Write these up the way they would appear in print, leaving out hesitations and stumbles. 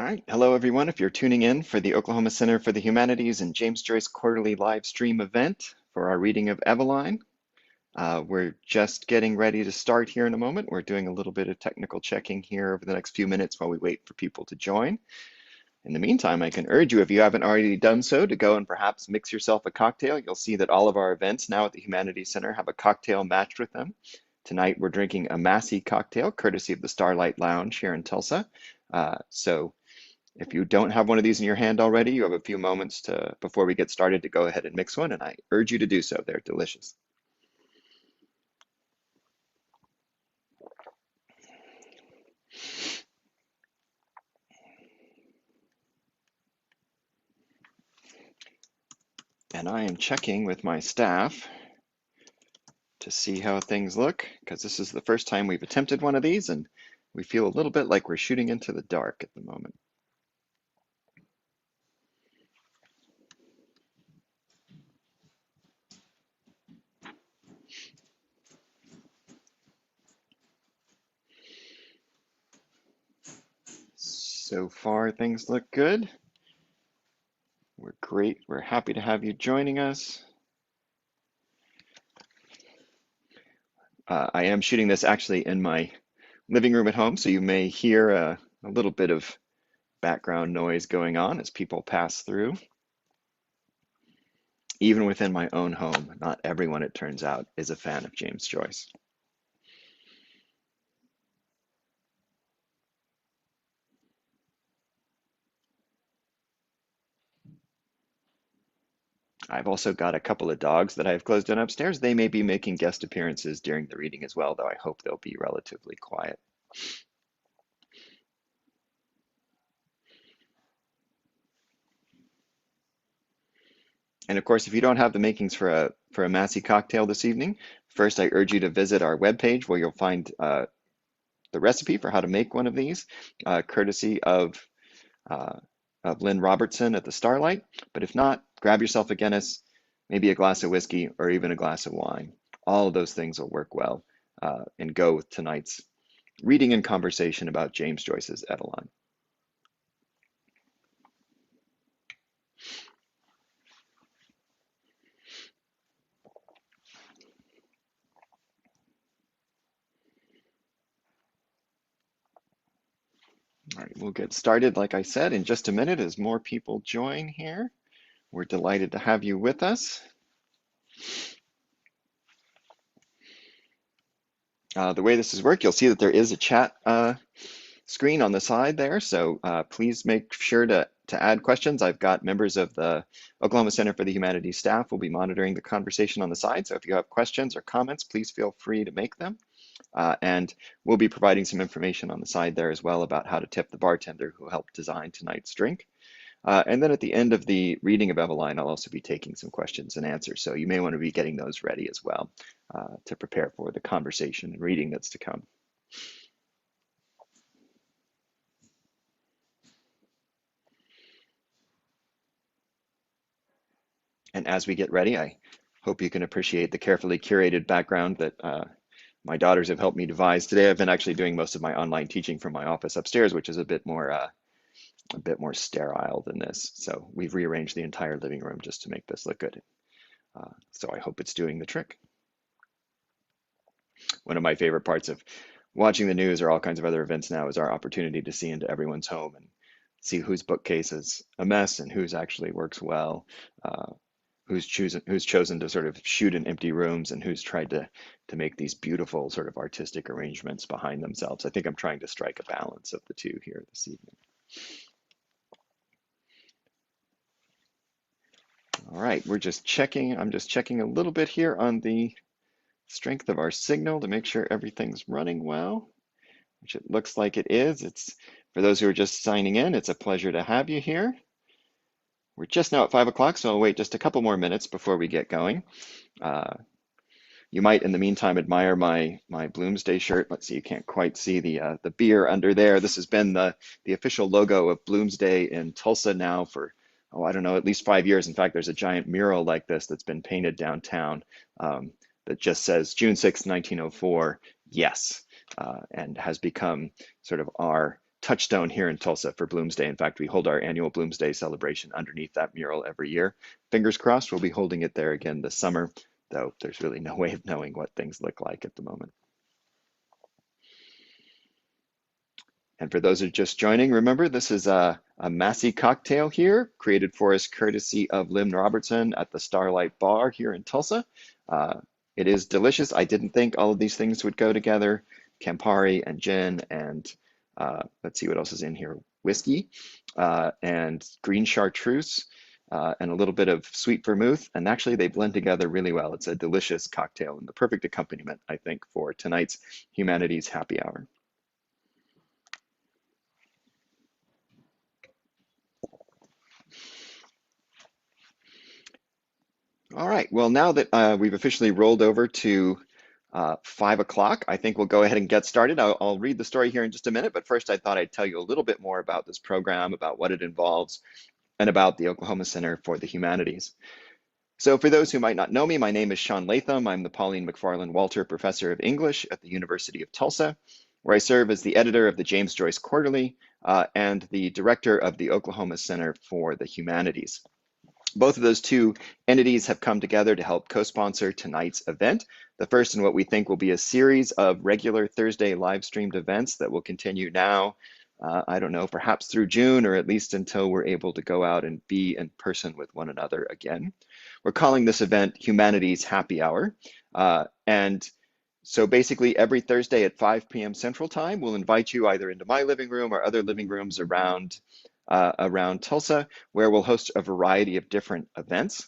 All right. Hello, everyone. If you're tuning in for the Oklahoma Center for the Humanities and James Joyce quarterly live stream event for our reading of Eveline, we're just getting ready to start here in a moment. We're doing a little bit of technical checking here over the next few minutes while we wait for people to join. In the meantime, I can urge you, if you haven't already done so, to go and perhaps mix yourself a cocktail. You'll see that all of our events now at the Humanities Center have a cocktail matched with them. Tonight, we're drinking a Massey cocktail, courtesy of the Starlight Lounge here in Tulsa. So if you don't have one of these in your hand already, you have a few moments before we get started to go ahead and mix one, and I urge you to do so. They're delicious. And I am checking with my staff to see how things look, because this is the first time we've attempted one of these, and we feel a little bit like we're shooting into the dark at the moment. So far, things look good. We're great. We're happy to have you joining us. I am shooting this actually in my living room at home, so you may hear a little bit of background noise going on as people pass through. Even within my own home, not everyone, it turns out, is a fan of James Joyce. I've also got a couple of dogs that I've closed in upstairs. They may be making guest appearances during the reading as well, though I hope they'll be relatively quiet. And of course, if you don't have the makings for a Massey cocktail this evening, first I urge you to visit our webpage where you'll find the recipe for how to make one of these, courtesy uh, of Lynn Robertson at the Starlight. But if not, grab yourself a Guinness, maybe a glass of whiskey, or even a glass of wine. All of those things will work well and go with tonight's reading and conversation about James Joyce's Eveline. All right, we'll get started, like I said, in just a minute as more people join here. We're delighted to have you with us. The way this is work, you'll see that there is a chat screen on the side there, so please make sure to add questions. I've got members of the Oklahoma Center for the Humanities staff will be monitoring the conversation on the side, so if you have questions or comments, please feel free to make them. And we'll be providing some information on the side there as well about how to tip the bartender who helped design tonight's drink. And then at the end of the reading of Eveline, I'll also be taking some questions and answers. So you may want to be getting those ready as well to prepare for the conversation and reading that's to come. And as we get ready, I hope you can appreciate the carefully curated background that my daughters have helped me devise today. I've been actually doing most of my online teaching from my office upstairs, which is a bit more sterile than this. So we've rearranged the entire living room just to make this look good. So I hope it's doing the trick. One of my favorite parts of watching the news or all kinds of other events now is our opportunity to see into everyone's home and see whose bookcase is a mess and whose actually works well, who's chosen to sort of shoot in empty rooms and who's tried to make these beautiful sort of artistic arrangements behind themselves. I think I'm trying to strike a balance of the two here this evening. All right, I'm just checking a little bit here on the strength of our signal to make sure everything's running well, which it looks like it is. It's for those who are just signing in, it's a pleasure to have you here. We're just now at 5 o'clock, so I'll wait just a couple more minutes before we get going. You might, in the meantime, admire my Bloomsday shirt. Let's see, you can't quite see the beer under there. This has been the official logo of Bloomsday in Tulsa now for, I don't know, at least 5 years. In fact, there's a giant mural like this that's been painted downtown that just says June 6, 1904, yes, and has become sort of our touchstone here in Tulsa for Bloomsday. In fact, we hold our annual Bloomsday celebration underneath that mural every year. Fingers crossed, we'll be holding it there again this summer, though there's really no way of knowing what things look like at the moment. And for those who are just joining, remember this is a Massey cocktail here, created for us courtesy of Lynn Robertson at the Starlight Bar here in Tulsa. Uh, it is delicious. I didn't think all of these things would go together. Campari and gin and let's see what else is in here. Whiskey and green chartreuse and a little bit of sweet vermouth. And actually they blend together really well. It's a delicious cocktail and the perfect accompaniment, I think, for tonight's Humanities Happy Hour. All right, well, now that we've officially rolled over to 5 o'clock, I think we'll go ahead and get started. I'll read the story here in just a minute, but first I thought I'd tell you a little bit more about this program, about what it involves, and about the Oklahoma Center for the Humanities. So for those who might not know me, my name is Sean Latham. I'm the Pauline McFarland Walter Professor of English at the University of Tulsa, where I serve as the editor of the James Joyce Quarterly and the director of the Oklahoma Center for the Humanities. Both of those two entities have come together to help co-sponsor tonight's event, the first in what we think will be a series of regular Thursday live streamed events that will continue now, I don't know, perhaps through June or at least until we're able to go out and be in person with one another again. We're calling this event Humanities Happy Hour. And so basically every Thursday at 5 p.m. Central Time, we'll invite you either into my living room or other living rooms around Tulsa, where we'll host a variety of different events.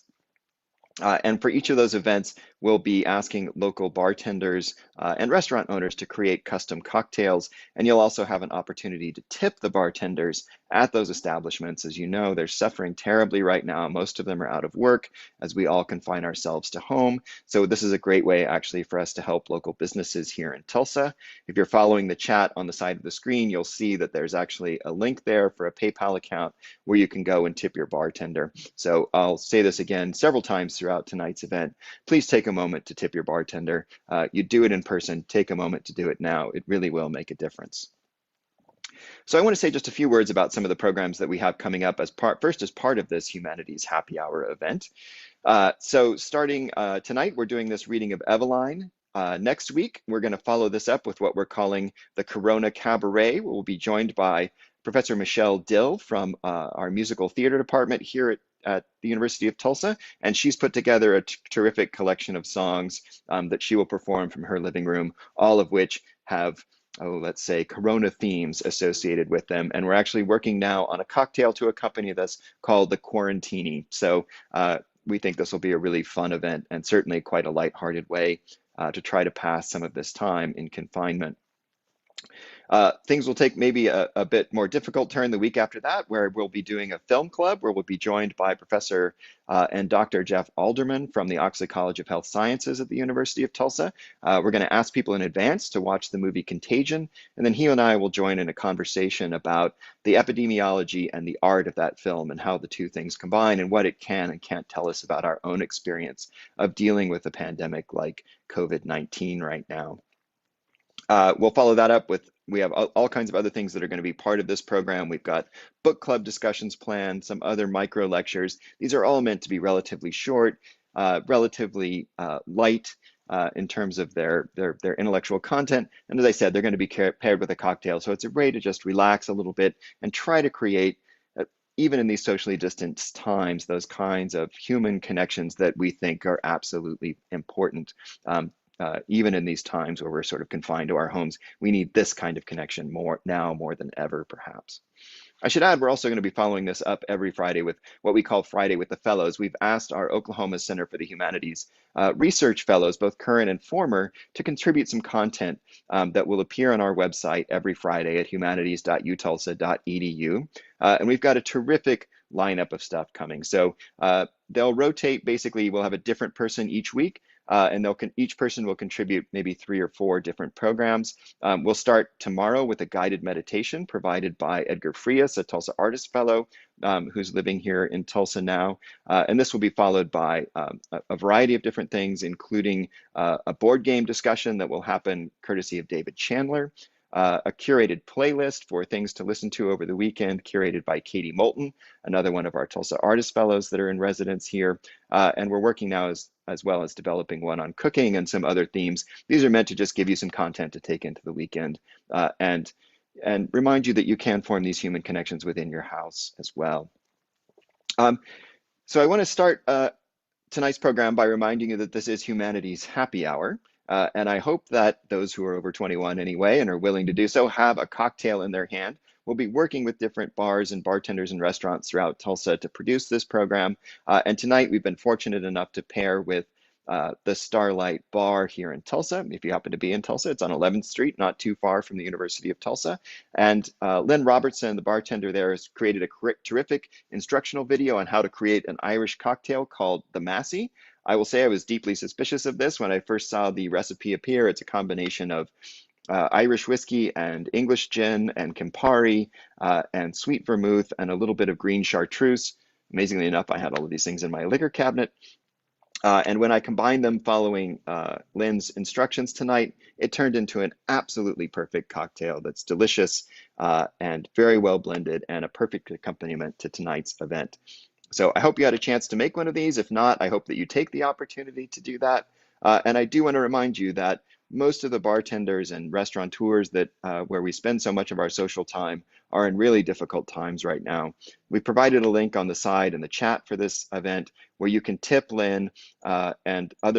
And for each of those events, we'll be asking local bartenders and restaurant owners to create custom cocktails. And you'll also have an opportunity to tip the bartenders at those establishments. As you know, they're suffering terribly right now. Most of them are out of work as we all confine ourselves to home. So this is a great way actually for us to help local businesses here in Tulsa. If you're following the chat on the side of the screen, you'll see that there's actually a link there for a PayPal account where you can go and tip your bartender. So I'll say this again several times throughout tonight's event. Please take a moment to tip your bartender. You do it in person, take a moment to do it now. It really will make a difference. So I want to say just a few words about some of the programs that we have coming up as part of this Humanities Happy Hour event. So starting tonight, we're doing this reading of Eveline. Next week, we're going to follow this up with what we're calling the Corona Cabaret. We'll be joined by Professor Michelle Dill from our musical theater department here at the University of Tulsa, and she's put together a terrific collection of songs that she will perform from her living room, all of which have, let's say, Corona themes associated with them. And we're actually working now on a cocktail to accompany this called the Quarantini. So we think this will be a really fun event and certainly quite a lighthearted way to try to pass some of this time in confinement. Things will take maybe a bit more difficult turn the week after that, where we'll be doing a film club where we'll be joined by Professor and Dr. Jeff Alderman from the Oxley College of Health Sciences at the University of Tulsa. We're going to ask people in advance to watch the movie Contagion, and then he and I will join in a conversation about the epidemiology and the art of that film and how the two things combine and what it can and can't tell us about our own experience of dealing with a pandemic like COVID-19 right now. We'll follow that up with, we have all kinds of other things that are going to be part of this program. We've got book club discussions planned, some other micro lectures. These are all meant to be relatively short, relatively light in terms of their intellectual content. And as I said, they're going to be paired with a cocktail. So it's a way to just relax a little bit and try to create, even in these socially distanced times, those kinds of human connections that we think are absolutely important. Even in these times where we're sort of confined to our homes, we need this kind of connection more than ever, perhaps. I should add, we're also going to be following this up every Friday with what we call Friday with the Fellows. We've asked our Oklahoma Center for the Humanities research fellows, both current and former, to contribute some content that will appear on our website every Friday at humanities.utulsa.edu. And we've got a terrific lineup of stuff coming. So they'll rotate. Basically, we'll have a different person each week. And each person will contribute maybe 3 or 4 different programs. We'll start tomorrow with a guided meditation provided by Edgar Frias, a Tulsa Artist Fellow who's living here in Tulsa now. And this will be followed by a variety of different things, including a board game discussion that will happen courtesy of David Chandler. a curated playlist for things to listen to over the weekend, curated by Katie Moulton, another one of our Tulsa Artist Fellows that are in residence here. And we're working now as well as developing one on cooking and some other themes. These are meant to just give you some content to take into the weekend and remind you that you can form these human connections within your house as well. So I want to start tonight's program by reminding you that this is Humanities Happy Hour. And I hope that those who are over 21 anyway and are willing to do so have a cocktail in their hand. We'll be working with different bars and bartenders and restaurants throughout Tulsa to produce this program. And tonight we've been fortunate enough to pair with the Starlight Bar here in Tulsa. If you happen to be in Tulsa, it's on 11th Street, not too far from the University of Tulsa. And Lynn Robertson, the bartender there, has created a terrific instructional video on how to create an Irish cocktail called the Massey. I will say I was deeply suspicious of this when I first saw the recipe appear. It's a combination of Irish whiskey and English gin and Campari and sweet vermouth and a little bit of green chartreuse. Amazingly enough, I had all of these things in my liquor cabinet. And when I combined them following Lynn's instructions tonight, it turned into an absolutely perfect cocktail that's delicious and very well blended and a perfect accompaniment to tonight's event. So I hope you had a chance to make one of these. If not, I hope that you take the opportunity to do that. And I do want to remind you that most of the bartenders and restaurateurs that where we spend so much of our social time are in really difficult times right now. We provided a link on the side in the chat for this event where you can tip Lynn and all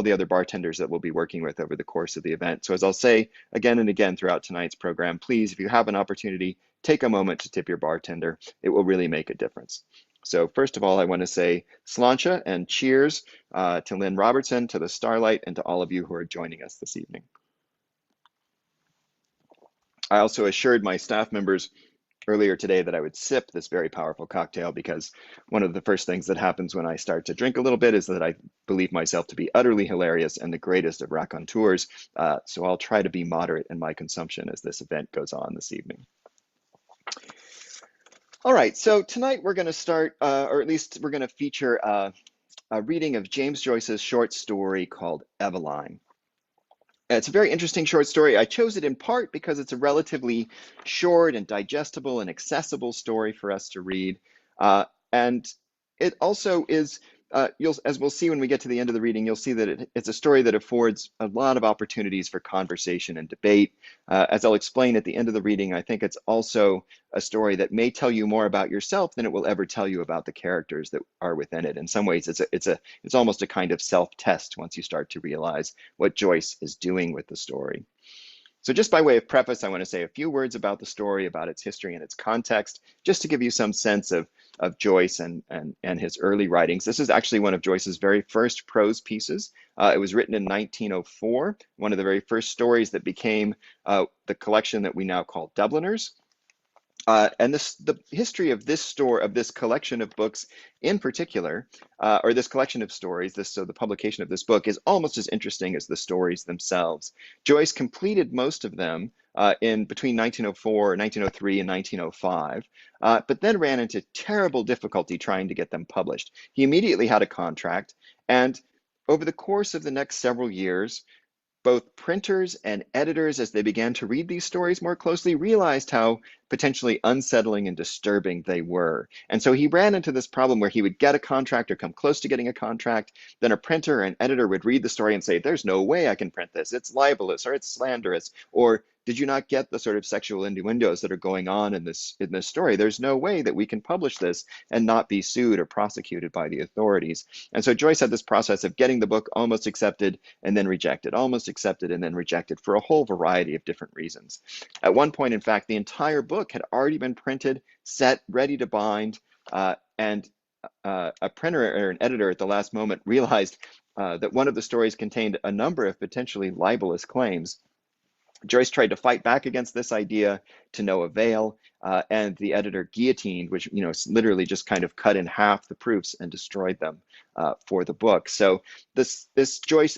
the other bartenders that we'll be working with over the course of the event. So as I'll say again and again throughout tonight's program, please, if you have an opportunity, take a moment to tip your bartender. It will really make a difference. So first of all, I want to say sláinte and cheers to Lynn Robertson, to the Starlight, and to all of you who are joining us this evening. I also assured my staff members earlier today that I would sip this very powerful cocktail because one of the first things that happens when I start to drink a little bit is that I believe myself to be utterly hilarious and the greatest of raconteurs. So I'll try to be moderate in my consumption as this event goes on this evening. All right, so tonight we're going to start, or at least we're going to feature a reading of James Joyce's short story called Eveline. It's a very interesting short story. I chose it in part because it's a relatively short and digestible and accessible story for us to read. And it also is, as we'll see when we get to the end of the reading, you'll see that it's a story that affords a lot of opportunities for conversation and debate. As I'll explain at the end of the reading, I think it's also a story that may tell you more about yourself than it will ever tell you about the characters that are within it. In some ways, it's almost a kind of self-test once you start to realize what Joyce is doing with the story. So just by way of preface, I want to say a few words about the story, about its history and its context, just to give you some sense of Joyce and his early writings. This is actually one of Joyce's very first prose pieces. It was written in 1904, one of the very first stories that became the collection that we now call Dubliners. And the history of this collection of books in particular, or this collection of stories, the publication of this book is almost as interesting as the stories themselves. Joyce completed most of them in between 1904, 1903, and 1905, but then ran into terrible difficulty trying to get them published. He immediately had a contract, and over the course of the next several years, both printers and editors, as they began to read these stories more closely, realized how potentially unsettling and disturbing they were. And so he ran into this problem where he would get a contract or come close to getting a contract, then a printer or an editor would read the story and say, there's no way I can print this, it's libelous or it's slanderous, or did you not get the sort of sexual innuendos that are going on in this story? There's no way that we can publish this and not be sued or prosecuted by the authorities. And so Joyce had this process of getting the book almost accepted and then rejected, almost accepted and then rejected for a whole variety of different reasons. At one point, in fact, the entire book had already been printed, set, ready to bind, and a printer or an editor at the last moment realized that one of the stories contained a number of potentially libelous claims. Joyce tried to fight back against this idea to no avail, and the editor guillotined, which literally just kind of cut in half the proofs and destroyed them for the book. So this Joyce,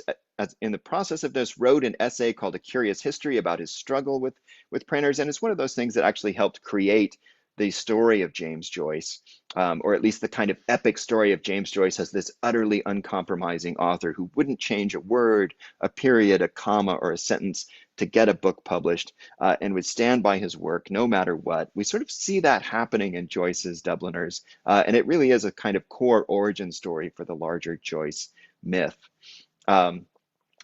in the process of this, wrote an essay called A Curious History about his struggle with printers, and it's one of those things that actually helped create the story of James Joyce, or at least the kind of epic story of James Joyce as this utterly uncompromising author who wouldn't change a word, a period, a comma, or a sentence to get a book published and would stand by his work no matter what. We sort of see that happening in Joyce's Dubliners, and it really is a kind of core origin story for the larger Joyce myth. Um,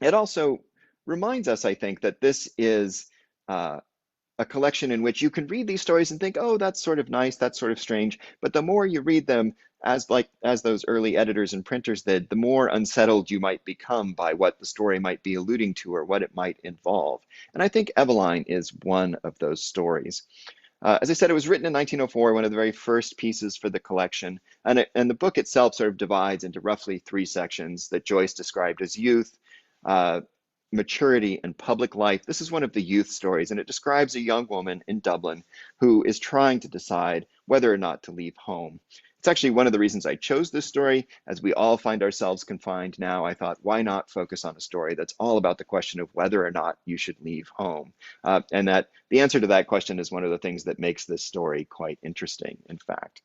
it also reminds us, I think, that this is a collection in which you can read these stories and think, oh, that's sort of nice, that's sort of strange. But the more you read them, as those early editors and printers did, the more unsettled you might become by what the story might be alluding to or what it might involve. And I think Eveline is one of those stories. As I said, it was written in 1904, one of the very first pieces for the collection. And the book itself sort of divides into roughly three sections that Joyce described as youth, uh, maturity, and public life. This is one of the youth stories, and it describes a young woman in Dublin who is trying to decide whether or not to leave home. It's actually one of the reasons I chose this story. As we all find ourselves confined now, I thought, why not focus on a story that's all about the question of whether or not you should leave home? And that the answer to that question is one of the things that makes this story quite interesting, in fact.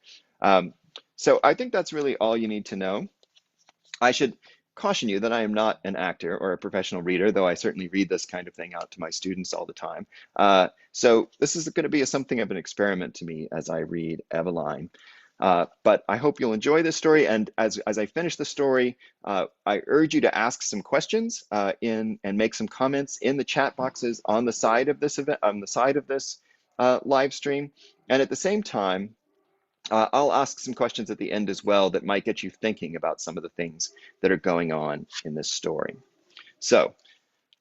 So I think that's really all you need to know. I should caution you that I am not an actor or a professional reader, though I certainly read this kind of thing out to my students all the time. So this is going to be something of an experiment to me as I read Eveline. But I hope you'll enjoy this story. And as I finish the story, I urge you to ask some questions and make some comments in the chat boxes on the side of this event, on the side of this live stream. And at the same time, I'll ask some questions at the end as well that might get you thinking about some of the things that are going on in this story. So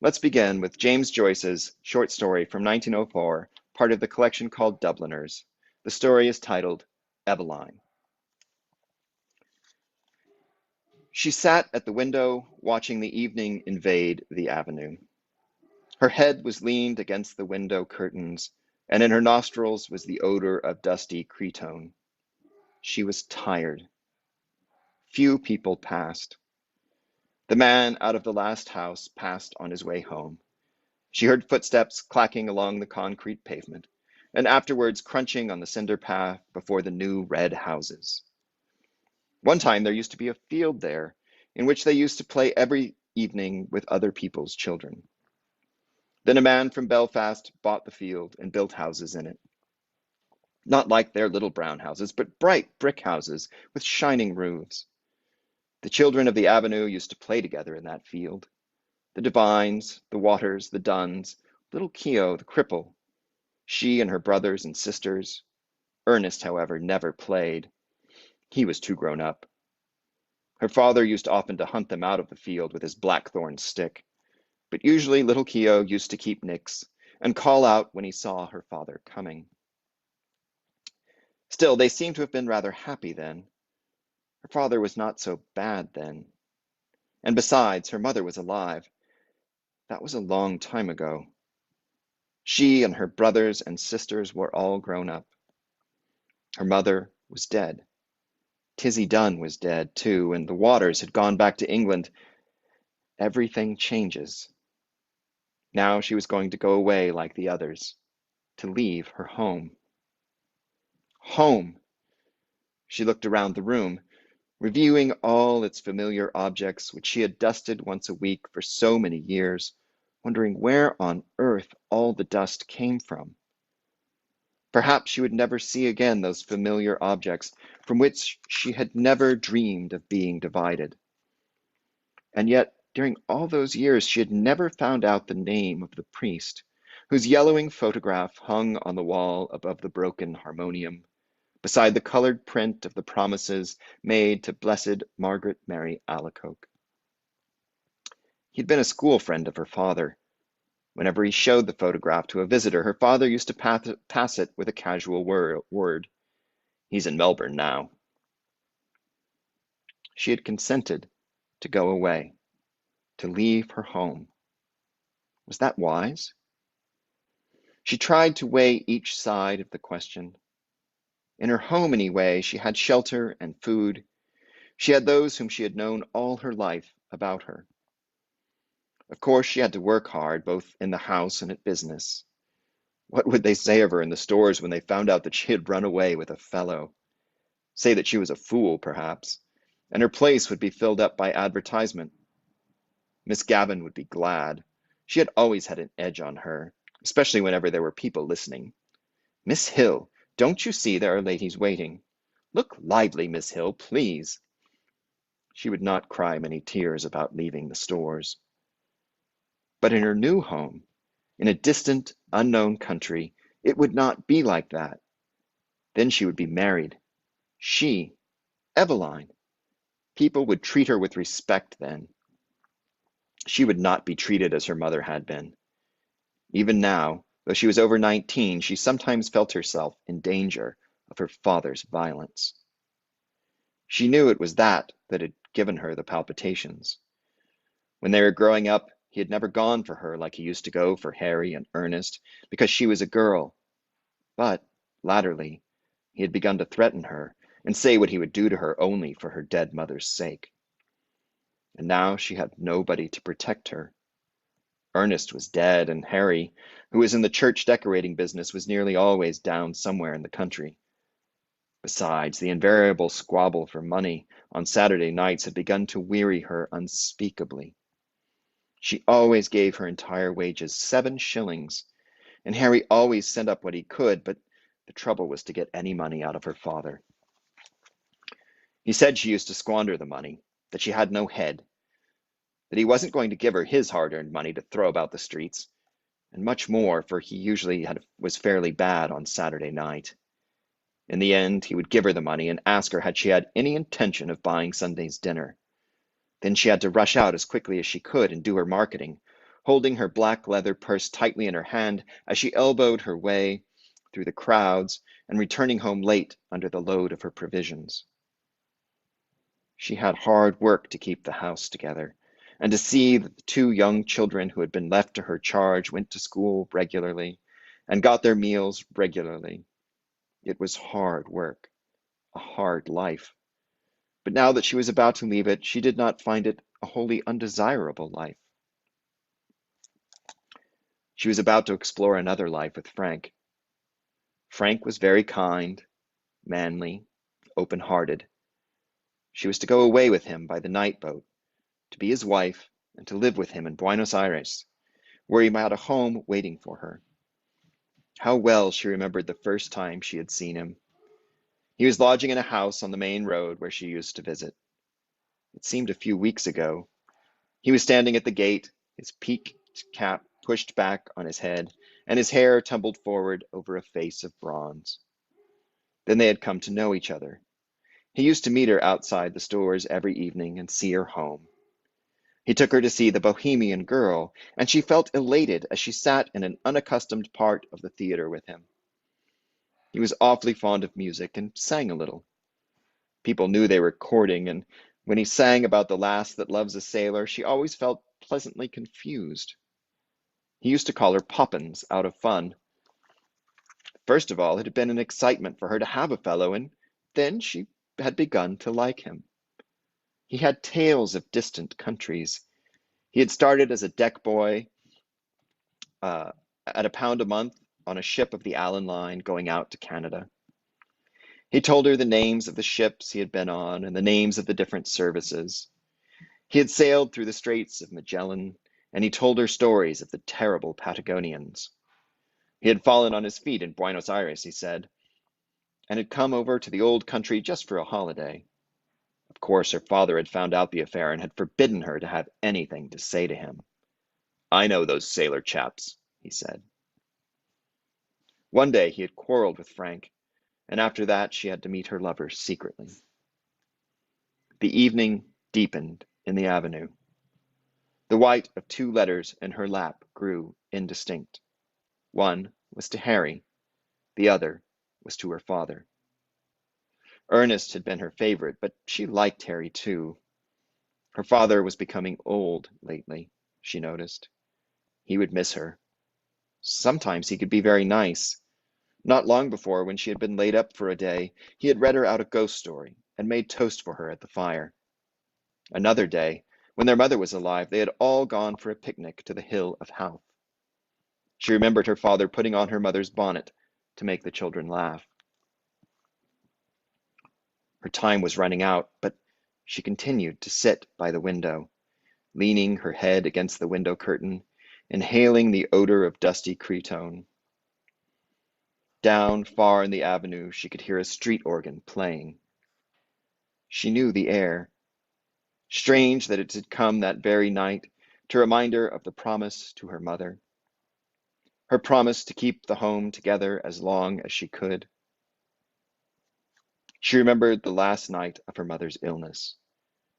let's begin with James Joyce's short story from 1904, part of the collection called Dubliners. The story is titled Eveline. She sat at the window watching the evening invade the avenue. Her head was leaned against the window curtains, and in her nostrils was the odor of dusty cretonne. She was tired. Few people passed. The man out of the last house passed on his way home. She heard footsteps clacking along the concrete pavement, and afterwards crunching on the cinder path before the new red houses. One time there used to be a field there, in which they used to play every evening with other people's children. Then a man from Belfast bought the field and built houses in it. Not like their little brown houses, but bright brick houses with shining roofs. The children of the avenue used to play together in that field. The Devines, the Waters, the Dunns, little Keogh, the cripple, she and her brothers and sisters. Ernest, however, never played. He was too grown up. Her father used often to hunt them out of the field with his blackthorn stick, but usually little Keogh used to keep nix and call out when he saw her father coming. Still, they seemed to have been rather happy then. Her father was not so bad then. And besides, her mother was alive. That was a long time ago. She and her brothers and sisters were all grown up. Her mother was dead. Tizzie Dunn was dead, too, and the Waters had gone back to England. Everything changes. Now she was going to go away like the others, to leave her home. Home! She looked around the room, reviewing all its familiar objects which she had dusted once a week for so many years, wondering where on earth all the dust came from. Perhaps she would never see again those familiar objects from which she had never dreamed of being divided. And yet, during all those years, she had never found out the name of the priest, whose yellowing photograph hung on the wall above the broken harmonium, beside the colored print of the promises made to Blessed Margaret Mary Alacoque. He'd been a school friend of her father. Whenever he showed the photograph to a visitor, her father used to pass it with a casual word. He's in Melbourne now. She had consented to go away, to leave her home. Was that wise? She tried to weigh each side of the question. In her home, anyway, she had shelter and food. She had those whom she had known all her life about her. Of course, she had to work hard, both in the house and at business. What would they say of her in the stores when they found out that she had run away with a fellow? Say that she was a fool, perhaps, and her place would be filled up by advertisement. Miss Gavin would be glad. She had always had an edge on her, especially whenever there were people listening. "Miss Hill, don't you see there are ladies waiting? Look lively, Miss Hill, please." She would not cry many tears about leaving the stores. But in her new home, in a distant, unknown country, it would not be like that. Then she would be married. She, Eveline. People would treat her with respect then. She would not be treated as her mother had been. Even now, though she was over 19, she sometimes felt herself in danger of her father's violence. She knew it was that had given her the palpitations. When they were growing up, he had never gone for her like he used to go for Harry and Ernest, because she was a girl. But, latterly, he had begun to threaten her and say what he would do to her only for her dead mother's sake. And now she had nobody to protect her. Ernest was dead, and Harry, who was in the church decorating business, was nearly always down somewhere in the country. Besides, the invariable squabble for money on Saturday nights had begun to weary her unspeakably. She always gave her entire wages, 7 shillings, and Harry always sent up what he could, but the trouble was to get any money out of her father. He said she used to squander the money, that she had no head, that he wasn't going to give her his hard-earned money to throw about the streets, and much more, for he usually was fairly bad on Saturday night. In the end, he would give her the money and ask her had she had any intention of buying Sunday's dinner. Then she had to rush out as quickly as she could and do her marketing, holding her black leather purse tightly in her hand as she elbowed her way through the crowds and returning home late under the load of her provisions. She had hard work to keep the house together, and to see that the 2 young children who had been left to her charge went to school regularly and got their meals regularly. It was hard work, a hard life. But now that she was about to leave it, she did not find it a wholly undesirable life. She was about to explore another life with Frank. Frank was very kind, manly, open-hearted. She was to go away with him by the night boat, to be his wife, and to live with him in Buenos Aires, where he had a home waiting for her. How well she remembered the first time she had seen him. He was lodging in a house on the main road where she used to visit. It seemed a few weeks ago. He was standing at the gate, his peaked cap pushed back on his head, and his hair tumbled forward over a face of bronze. Then they had come to know each other. He used to meet her outside the stores every evening and see her home. He took her to see The Bohemian Girl, and she felt elated as she sat in an unaccustomed part of the theater with him. He was awfully fond of music and sang a little. People knew they were courting, and when he sang about the lass that loves a sailor, she always felt pleasantly confused. He used to call her Poppins out of fun. First of all, it had been an excitement for her to have a fellow, and then she had begun to like him. He had tales of distant countries. He had started as a deck boy uh, at £1 a month on a ship of the Allen Line going out to Canada. He told her the names of the ships he had been on and the names of the different services. He had sailed through the Straits of Magellan, and he told her stories of the terrible Patagonians. He had fallen on his feet in Buenos Aires, he said, and had come over to the old country just for a holiday. Of course, her father had found out the affair and had forbidden her to have anything to say to him. "I know those sailor chaps," he said. One day he had quarreled with Frank, and after that she had to meet her lover secretly. The evening deepened in the avenue. The white of 2 letters in her lap grew indistinct. One was to Harry, the other was to her father. Ernest had been her favorite, but she liked Harry too. Her father was becoming old lately, she noticed. He would miss her. Sometimes he could be very nice. Not long before, when she had been laid up for a day, he had read her out a ghost story and made toast for her at the fire. Another day, when their mother was alive, they had all gone for a picnic to the hill of Howth. She remembered her father putting on her mother's bonnet to make the children laugh. Her time was running out, but she continued to sit by the window, leaning her head against the window curtain, inhaling the odor of dusty cretonne. Down far in the avenue, she could hear a street organ playing. She knew the air. Strange that it had come that very night to remind her of the promise to her mother, her promise to keep the home together as long as she could. She remembered the last night of her mother's illness.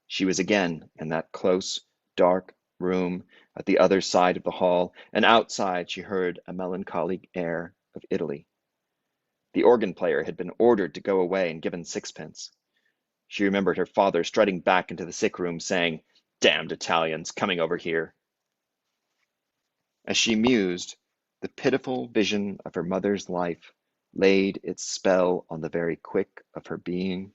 She was again in that close, dark room at the other side of the hall, and outside she heard a melancholy air of Italy. The organ player had been ordered to go away and given sixpence. She remembered her father strutting back into the sick room, saying, "Damned Italians coming over here." As she mused, the pitiful vision of her mother's life laid its spell on the very quick of her being,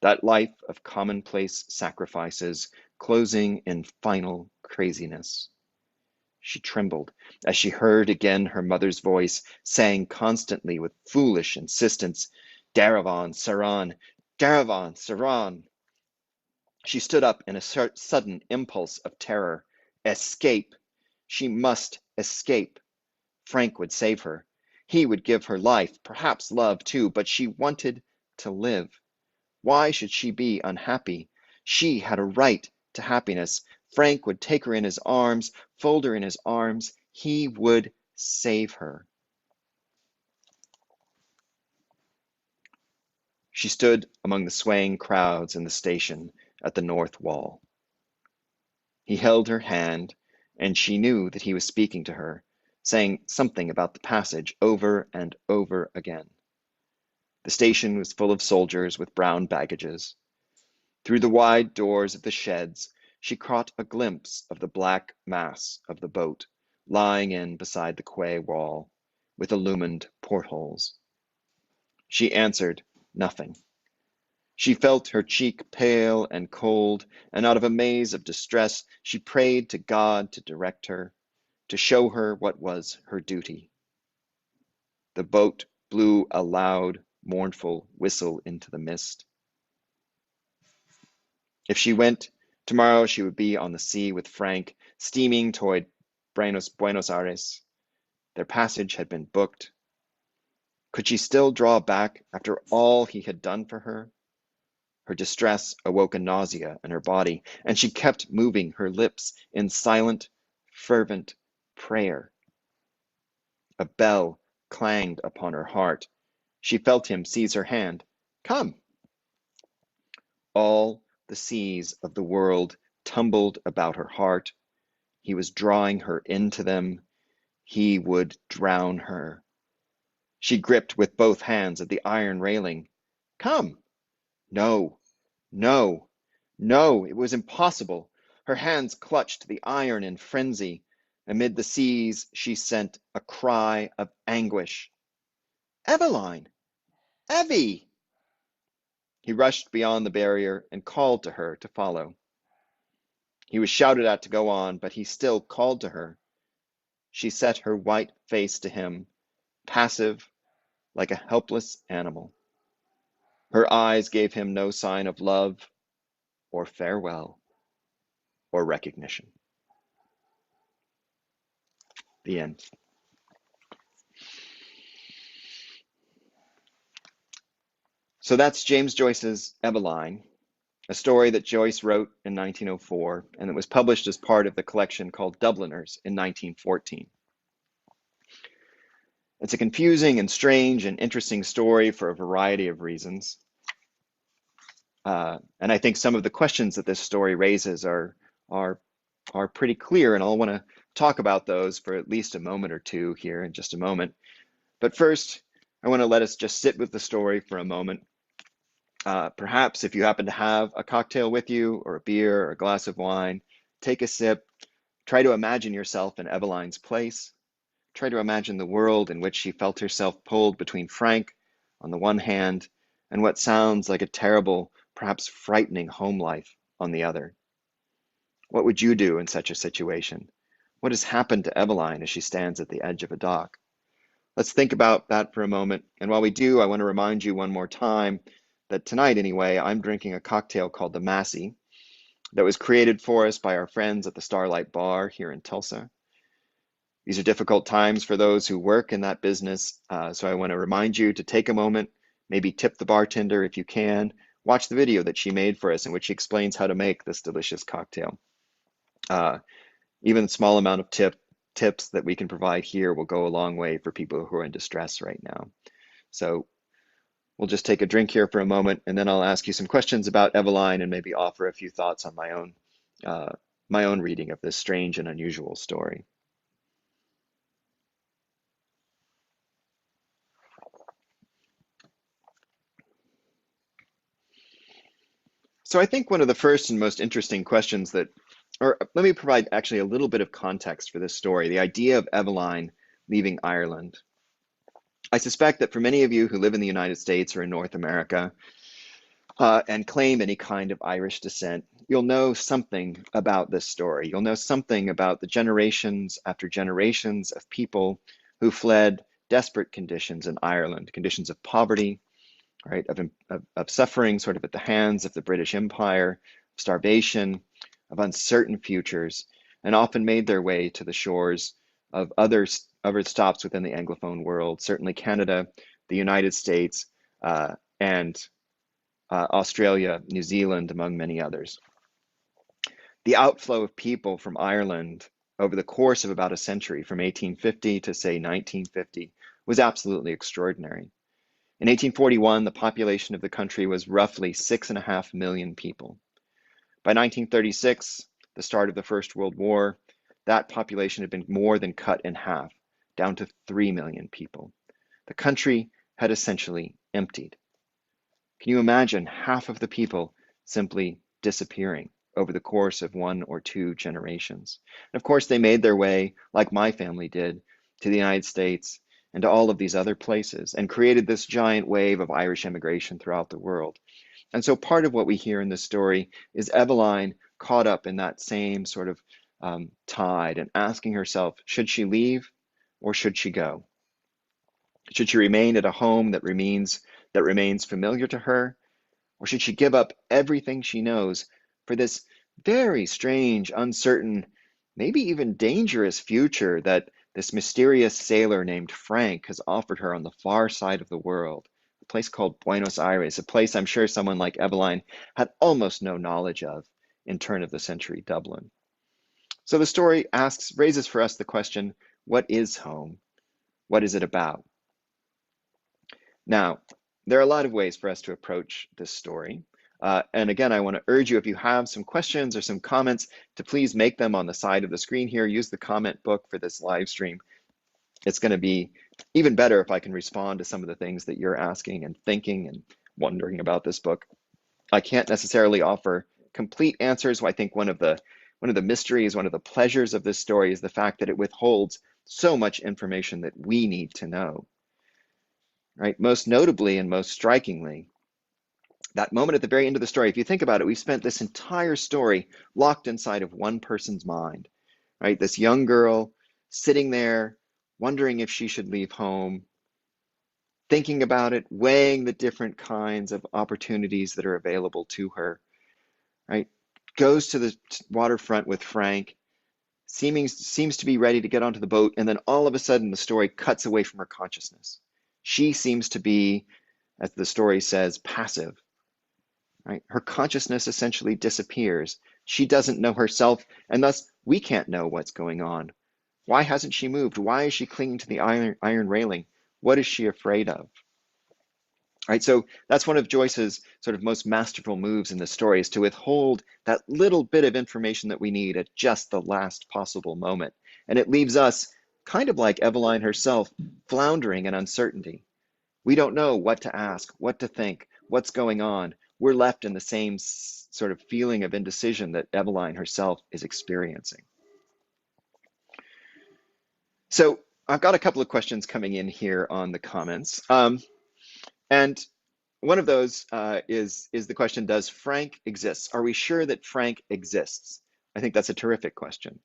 that life of commonplace sacrifices closing in final craziness. She trembled as she heard again her mother's voice saying constantly with foolish insistence, "Daravan, Saran, Daravan, Saran." She stood up in a sudden impulse of terror. Escape! She must escape. Frank would save her. He would give her life, perhaps love too, but she wanted to live. Why should she be unhappy? She had a right to happiness. Frank would take her in his arms, fold her in his arms. He would save her. She stood among the swaying crowds in the station at the north wall. He held her hand, and she knew that he was speaking to her, saying something about the passage over and over again. The station was full of soldiers with brown baggages. Through the wide doors of the sheds, she caught a glimpse of the black mass of the boat lying in beside the quay wall, with illumined portholes. She answered nothing. She felt her cheek pale and cold, and out of a maze of distress, she prayed to God to direct her, to show her what was her duty. The boat blew a loud, mournful whistle into the mist. If she went, tomorrow she would be on the sea with Frank, steaming toward Buenos Aires. Their passage had been booked. Could she still draw back after all he had done for her? Her distress awoke a nausea in her body, and she kept moving her lips in silent, fervent prayer. A bell clanged upon her heart. She felt him seize her hand. "Come!" All the seas of the world tumbled about her heart. He was drawing her into them. He would drown her. She gripped with both hands at the iron railing. "Come!" No, no, no, it was impossible. Her hands clutched the iron in frenzy. Amid the seas, she sent a cry of anguish. "Eveline! Evie!" He rushed beyond the barrier and called to her to follow. He was shouted at to go on, but he still called to her. She set her white face to him, passive, like a helpless animal. Her eyes gave him no sign of love or farewell or recognition. The end. So that's James Joyce's Eveline, a story that Joyce wrote in 1904 and that was published as part of the collection called Dubliners in 1914. It's a confusing and strange and interesting story for a variety of reasons. And I think some of the questions that this story raises are pretty clear, and I'll want to talk about those for at least a moment or two here in just a moment. But first, I want to let us just sit with the story for a moment. Perhaps if you happen to have a cocktail with you, or a beer, or a glass of wine, take a sip. Try to imagine yourself in Eveline's place. Try to imagine the world in which she felt herself pulled between Frank on the one hand and what sounds like a terrible, perhaps frightening home life on the other. What would you do in such a situation? What has happened to Eveline as she stands at the edge of a dock? Let's think about that for a moment. And while we do, I want to remind you one more time that tonight, anyway, I'm drinking a cocktail called the Massey that was created for us by our friends at the Starlight Bar here in Tulsa. These are difficult times for those who work in that business, so I want to remind you to take a moment, maybe tip the bartender if you can. Watch the video that she made for us in which she explains how to make this delicious cocktail. Uh, Even a small amount of tips that we can provide here will go a long way for people who are in distress right now. So we'll just take a drink here for a moment, and then I'll ask you some questions about Eveline and maybe offer a few thoughts on uh, my own reading of this strange and unusual story. So I think one of the first and most interesting questions that, or let me provide actually a little bit of context for this story, the idea of Eveline leaving Ireland. I suspect that for many of you who live in the United States or in North America, and claim any kind of Irish descent, you'll know something about this story. You'll know something about the generations after generations of people who fled desperate conditions in Ireland, conditions of poverty, right, of suffering sort of at the hands of the British Empire, starvation, of uncertain futures, and often made their way to the shores of other stops within the Anglophone world, certainly Canada, the United States, and Australia, New Zealand, among many others. The outflow of people from Ireland over the course of about a century, from 1850 to say 1950, was absolutely extraordinary. In 1841, the population of the country was roughly 6.5 million people. By 1936, the start of the First World War, that population had been more than cut in half, down to 3 million people. The country had essentially emptied. Can you imagine half of the people simply disappearing over the course of one or two generations? And of course, they made their way, like my family did, to the United States and to all of these other places and created this giant wave of Irish immigration throughout the world. And so part of what we hear in this story is Eveline caught up in that same sort of tide and asking herself, should she leave or should she go? Should she remain at a home that remains familiar to her? Or should she give up everything she knows for this very strange, uncertain, maybe even dangerous future that this mysterious sailor named Frank has offered her on the far side of the world, a place called Buenos Aires, a place I'm sure someone like Eveline had almost no knowledge of in turn of the century Dublin. So the story raises for us the question, what is home? What is it about? Now, there are a lot of ways for us to approach this story. And again, I want to urge you, if you have some questions or some comments, to please make them on the side of the screen here. Use the comment book for this live stream. It's going to be even better if I can respond to some of the things that you're asking and thinking and wondering about this book. I can't necessarily offer complete answers. I think one of the mysteries, one of the pleasures of this story is the fact that it withholds so much information that we need to know. Right? Most notably and most strikingly, that moment at the very end of the story, if you think about it, we spent this entire story locked inside of one person's mind, right? This young girl sitting there, wondering if she should leave home, thinking about it, weighing the different kinds of opportunities that are available to her, right? Goes to the waterfront with Frank, seems to be ready to get onto the boat, and then all of a sudden the story cuts away from her consciousness. She seems to be, as the story says, passive. Right? Her consciousness essentially disappears. She doesn't know herself, and thus we can't know what's going on. Why hasn't she moved? Why is she clinging to the iron railing? What is she afraid of? Right, so that's one of Joyce's sort of most masterful moves in the story, is to withhold that little bit of information that we need at just the last possible moment. And it leaves us, kind of like Eveline herself, floundering in uncertainty. We don't know what to ask, what to think, what's going on. We're left in the same sort of feeling of indecision that Eveline herself is experiencing. So I've got a couple of questions coming in here on the comments. And one of those is the question, does Frank exist? Are we sure that Frank exists? I think that's a terrific question.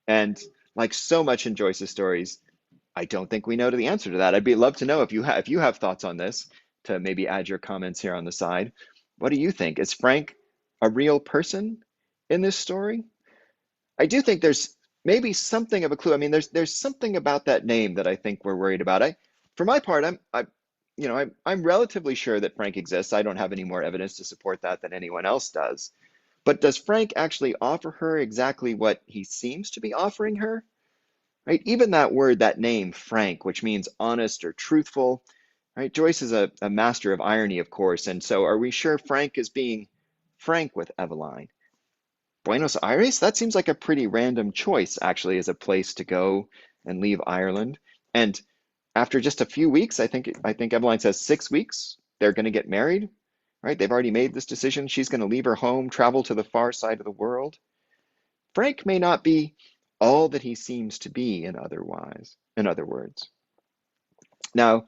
And like so much in Joyce's stories, I don't think we know the answer to that. I'd love to know if you have thoughts on this, to maybe add your comments here on the side. What do you think? Is Frank a real person in this story? I do think there's maybe something of a clue. I mean, there's something about that name that I think we're worried about. For my part, I'm relatively sure that Frank exists. I don't have any more evidence to support that than anyone else does. But does Frank actually offer her exactly what he seems to be offering her? Right? Even that word, that name, Frank, which means honest or truthful, right? Joyce is a master of irony, of course. And so are we sure Frank is being frank with Eveline? Buenos Aires? That seems like a pretty random choice, actually, as a place to go and leave Ireland. And after just a few weeks, I think Eveline says 6 weeks, they're going to get married, right? They've already made this decision. She's going to leave her home, travel to the far side of the world. Frank may not be all that he seems to be in other words. Now,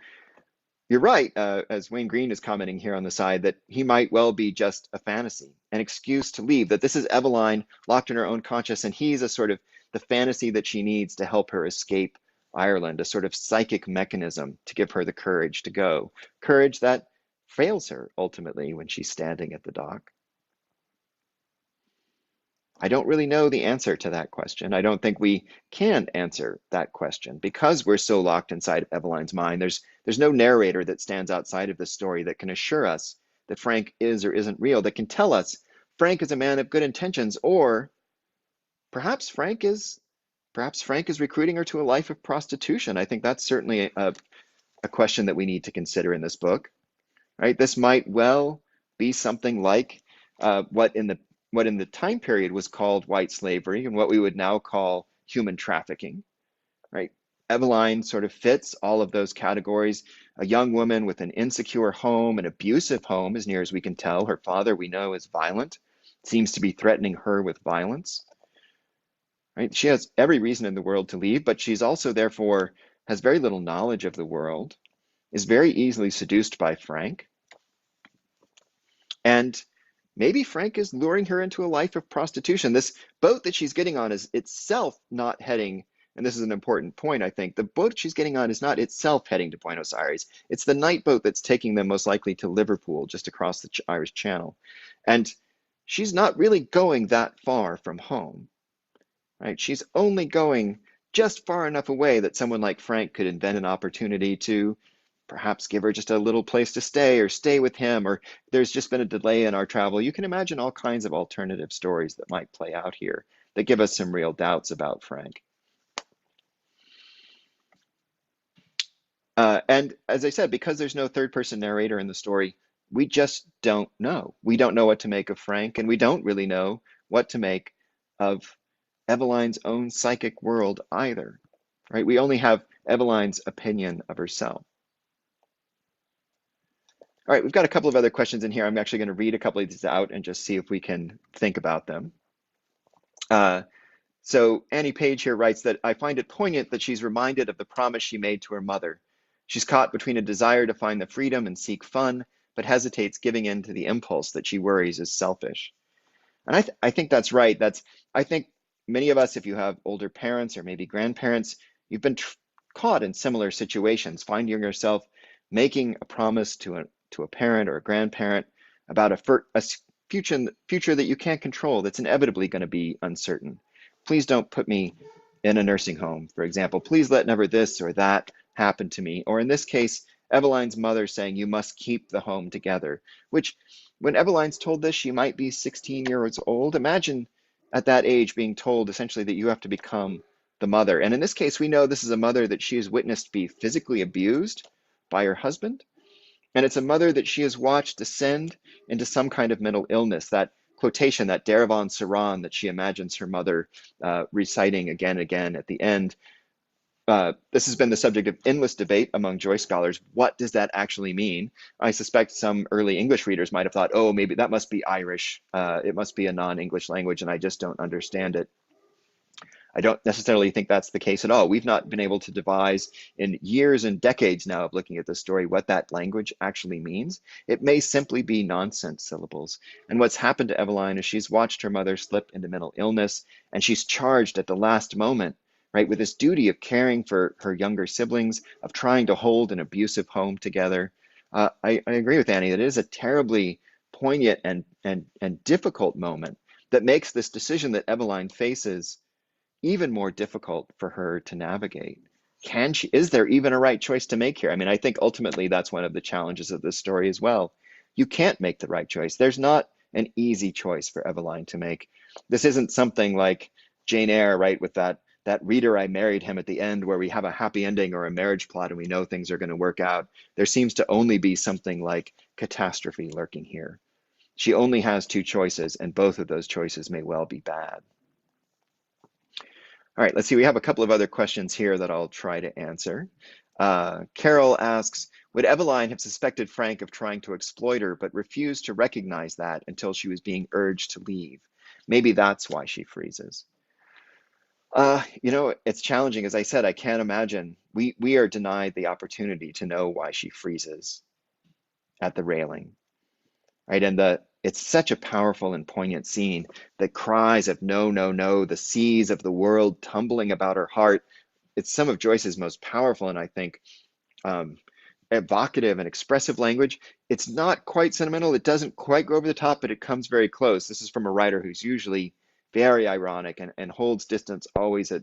you're right, as Wayne Green is commenting here on the side, that he might well be just a fantasy, an excuse to leave, that this is Eveline locked in her own conscious, and he's a sort of the fantasy that she needs to help her escape Ireland, a sort of psychic mechanism to give her the courage to go, courage that fails her ultimately when she's standing at the dock. I don't really know the answer to that question. I don't think we can answer that question because we're so locked inside Eveline's mind. There's no narrator that stands outside of the story that can assure us that Frank is or isn't real, that can tell us Frank is a man of good intentions, or perhaps perhaps Frank is recruiting her to a life of prostitution. I think that's certainly a question that we need to consider in this book, right? This might well be something like what in the time period was called white slavery and what we would now call human trafficking, right? Eveline sort of fits all of those categories. A young woman with an insecure home, an abusive home, as near as we can tell. Her father, we know, is violent, seems to be threatening her with violence, right? She has every reason in the world to leave, but she's also therefore has very little knowledge of the world, is very easily seduced by Frank, and maybe Frank is luring her into a life of prostitution. This boat that she's getting on is itself not heading, and this is an important point, I think. The boat she's getting on is not itself heading to Buenos Aires. It's the night boat that's taking them most likely to Liverpool, just across the Irish Channel. And she's not really going that far from home, right? She's only going just far enough away that someone like Frank could invent an opportunity to perhaps give her just a little place to stay or stay with him, or there's just been a delay in our travel. You can imagine all kinds of alternative stories that might play out here that give us some real doubts about Frank. And as I said, because there's no third person narrator in the story, we just don't know. We don't know what to make of Frank, and we don't really know what to make of Eveline's own psychic world either, right? We only have Eveline's opinion of herself. All right, we've got a couple of other questions in here. I'm actually going to read a couple of these out and just see if we can think about them. So Annie Page here writes that I find it poignant that she's reminded of the promise she made to her mother. She's caught between a desire to find the freedom and seek fun, but hesitates giving in to the impulse that she worries is selfish. And I think that's right. I think many of us, if you have older parents or maybe grandparents, you've been caught in similar situations, finding yourself making a promise to a parent or a grandparent about a future that you can't control, that's inevitably going to be uncertain. Please don't put me in a nursing home, for example. Please let never this or that happen to me. Or in this case, Eveline's mother saying, you must keep the home together, which when Eveline's told this, she might be 16 years old. Imagine at that age being told essentially that you have to become the mother. And in this case, we know this is a mother that she has witnessed be physically abused by her husband. And it's a mother that she has watched descend into some kind of mental illness. That quotation, that Derivan Saran that she imagines her mother reciting again and again at the end. This has been the subject of endless debate among Joyce scholars. What does that actually mean? I suspect some early English readers might have thought, oh, maybe that must be Irish. It must be a non-English language, and I just don't understand it. I don't necessarily think that's the case at all. We've not been able to devise in years and decades now of looking at the story what that language actually means. It may simply be nonsense syllables. And what's happened to Eveline is she's watched her mother slip into mental illness, and she's charged at the last moment, right, with this duty of caring for her younger siblings, of trying to hold an abusive home together. I agree with Annie that it is a terribly poignant and difficult moment that makes this decision that Eveline faces even more difficult for her to navigate. Is there even a right choice to make here? I mean, I think ultimately that's one of the challenges of this story as well. You can't make the right choice. There's not an easy choice for Eveline to make. This isn't something like Jane Eyre, right, with that reader, I married him at the end, where we have a happy ending or a marriage plot and we know things are going to work out. There seems to only be something like catastrophe lurking here. She only has two choices, and both of those choices may well be bad. All right, let's see. We have a couple of other questions here that I'll try to answer. Carol asks, would Eveline have suspected Frank of trying to exploit her, but refused to recognize that until she was being urged to leave? Maybe that's why she freezes. It's challenging. As I said, I can't imagine. We are denied the opportunity to know why she freezes at the railing, right? And it's such a powerful and poignant scene. The cries of no, no, no, the seas of the world tumbling about her heart. It's some of Joyce's most powerful and I think um, evocative and expressive language. It's not quite sentimental. It doesn't quite go over the top, but it comes very close. This is from a writer who's usually very ironic and holds distance always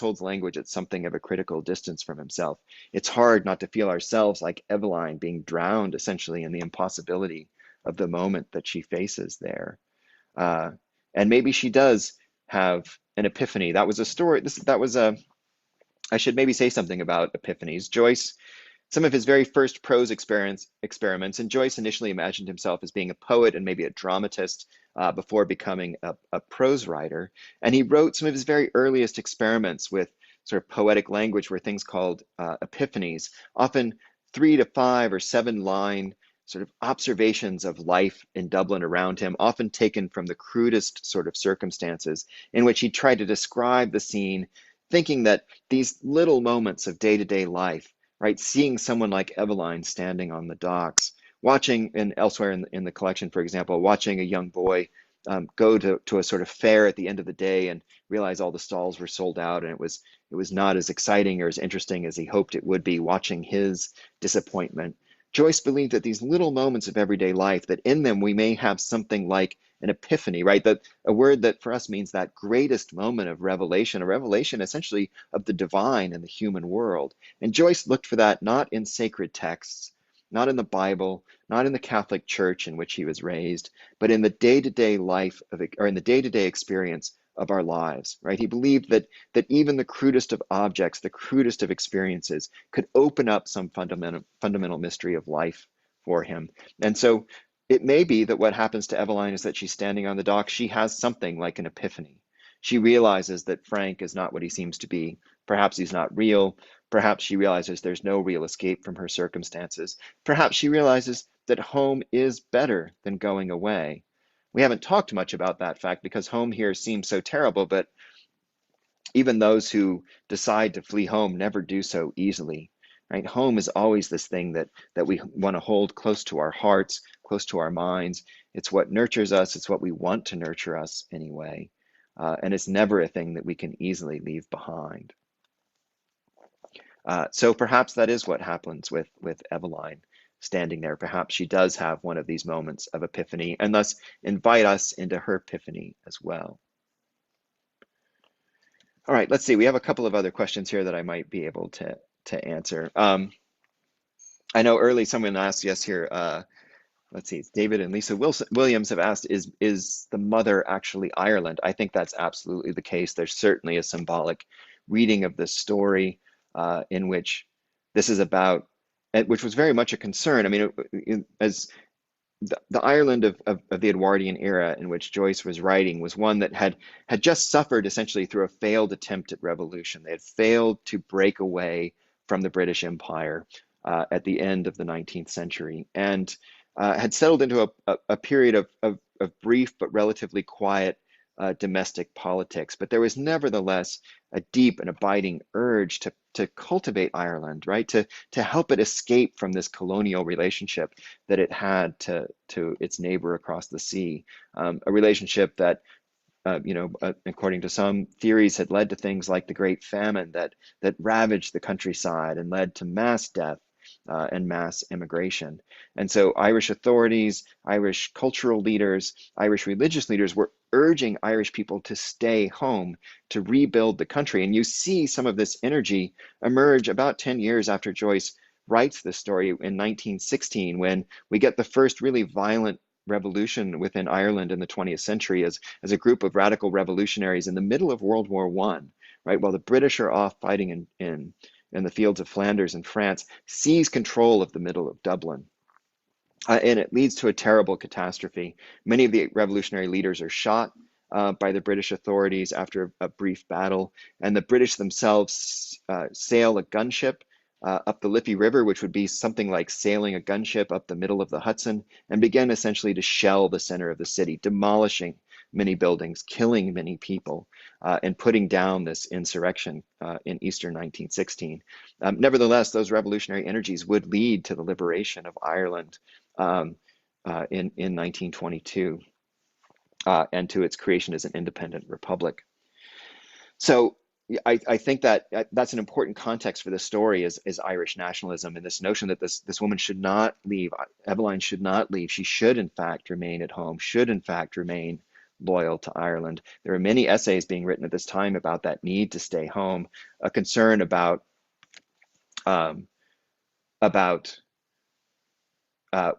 holds language at something of a critical distance from himself. It's hard not to feel ourselves like Eveline being drowned essentially in the impossibility of the moment that she faces there. Uh, and maybe she does have an epiphany. That was a story. I should maybe say something about epiphanies. Joyce, some of his very first prose experiments, and Joyce initially imagined himself as being a poet and maybe a dramatist before becoming a prose writer. And he wrote some of his very earliest experiments with sort of poetic language were things called epiphanies, often 3 to 5 or 7 line sort of observations of life in Dublin around him, often taken from the crudest sort of circumstances, in which he tried to describe the scene, thinking that these little moments of day-to-day life, right? Seeing someone like Eveline standing on the docks, watching, and elsewhere in the collection, for example, watching a young boy go to a sort of fair at the end of the day and realize all the stalls were sold out, and it was not as exciting or as interesting as he hoped it would be, watching his disappointment. Joyce believed that these little moments of everyday life, that in them we may have something like an epiphany, right? That a word that for us means that greatest moment of revelation, a revelation essentially of the divine in the human world. And Joyce looked for that not in sacred texts, not in the Bible, not in the Catholic Church in which he was raised, but in the day-to-day life of, or in the day-to-day experience of our lives, right? He believed that even the crudest of objects, the crudest of experiences, could open up some fundamental mystery of life for him. And so it may be that what happens to Eveline is that she's standing on the dock. She has something like an epiphany. She realizes that Frank is not what he seems to be. Perhaps he's not real. Perhaps she realizes there's no real escape from her circumstances. Perhaps she realizes that home is better than going away. We haven't talked much about that fact because home here seems so terrible, but even those who decide to flee home never do so easily, right? Home is always this thing that we want to hold close to our hearts, close to our minds. It's what nurtures us. It's what we want to nurture us anyway. And it's never a thing that we can easily leave behind. So perhaps that is what happens with Eveline standing there. Perhaps she does have one of these moments of epiphany and thus invite us into her epiphany as well. All right, let's see. We have a couple of other questions here that I might be able to answer. I know early someone asked, yes, here, let's see, it's David and Lisa Williams have asked, is the mother actually Ireland? I think that's absolutely the case. There's certainly a symbolic reading of this story in which this is about, which was very much a concern. I mean, as the Ireland of the Edwardian era in which Joyce was writing was one that had just suffered essentially through a failed attempt at revolution. They had failed to break away from the British Empire at the end of the 19th century and had settled into a period of brief but relatively quiet domestic politics. But there was nevertheless a deep and abiding urge to cultivate Ireland, right? To help it escape from this colonial relationship that it had to its neighbor across the sea, a relationship that according to some theories, had led to things like the Great Famine that ravaged the countryside and led to mass death and mass immigration. And so Irish authorities, Irish cultural leaders, Irish religious leaders were urging Irish people to stay home, to rebuild the country. And you see some of this energy emerge about 10 years after Joyce writes this story in 1916, when we get the first really violent revolution within Ireland in the 20th century as a group of radical revolutionaries in the middle of World War One, right? While the British are off fighting in the fields of Flanders and France, seize control of the middle of Dublin. And it leads to a terrible catastrophe. Many of the revolutionary leaders are shot by the British authorities after a brief battle, and the British themselves sail a gunship up the Liffey River, which would be something like sailing a gunship up the middle of the Hudson, and begin essentially to shell the center of the city, demolishing many buildings, killing many people, and putting down this insurrection in Easter 1916. Nevertheless, those revolutionary energies would lead to the liberation of Ireland um, in 1922 and to its creation as an independent republic. So I think that that's an important context for this story is Irish nationalism and this notion that this woman should not leave. Eveline should not leave. She should, in fact, remain at home, should, in fact, remain loyal to Ireland. There are many essays being written at this time about that need to stay home, a concern um, about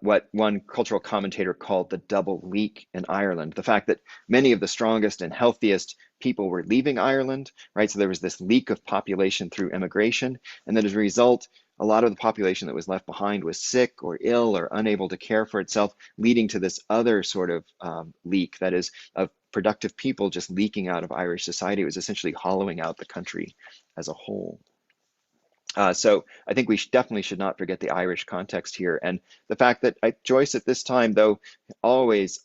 what one cultural commentator called the double leak in Ireland, the fact that many of the strongest and healthiest people were leaving Ireland, right? So there was this leak of population through immigration, and then as a result, a lot of the population that was left behind was sick or ill or unable to care for itself, leading to this other sort of leak, that is, of productive people just leaking out of Irish society. It was essentially hollowing out the country as a whole. So I think we definitely should not forget the Irish context here, and the fact that Joyce at this time, though always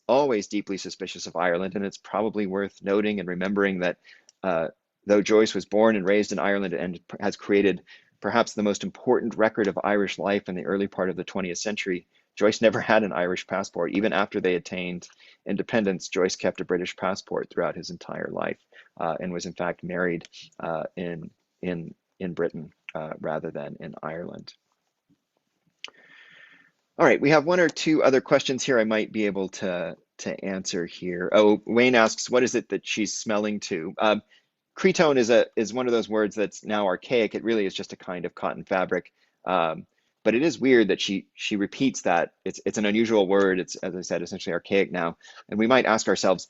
deeply suspicious of Ireland, and it's probably worth noting and remembering that though Joyce was born and raised in Ireland and has created perhaps the most important record of Irish life in the early part of the 20th century, Joyce never had an Irish passport. Even after they attained independence, Joyce kept a British passport throughout his entire life, and was in fact married in Britain rather than in Ireland. All right, we have one or two other questions here I might be able to answer here. Oh, Wayne asks, what is it that she's smelling to? Cretonne is one of those words that's now archaic. It really is just a kind of cotton fabric. But it is weird that she repeats that. It's an unusual word. It's, as I said, essentially archaic now. And we might ask ourselves,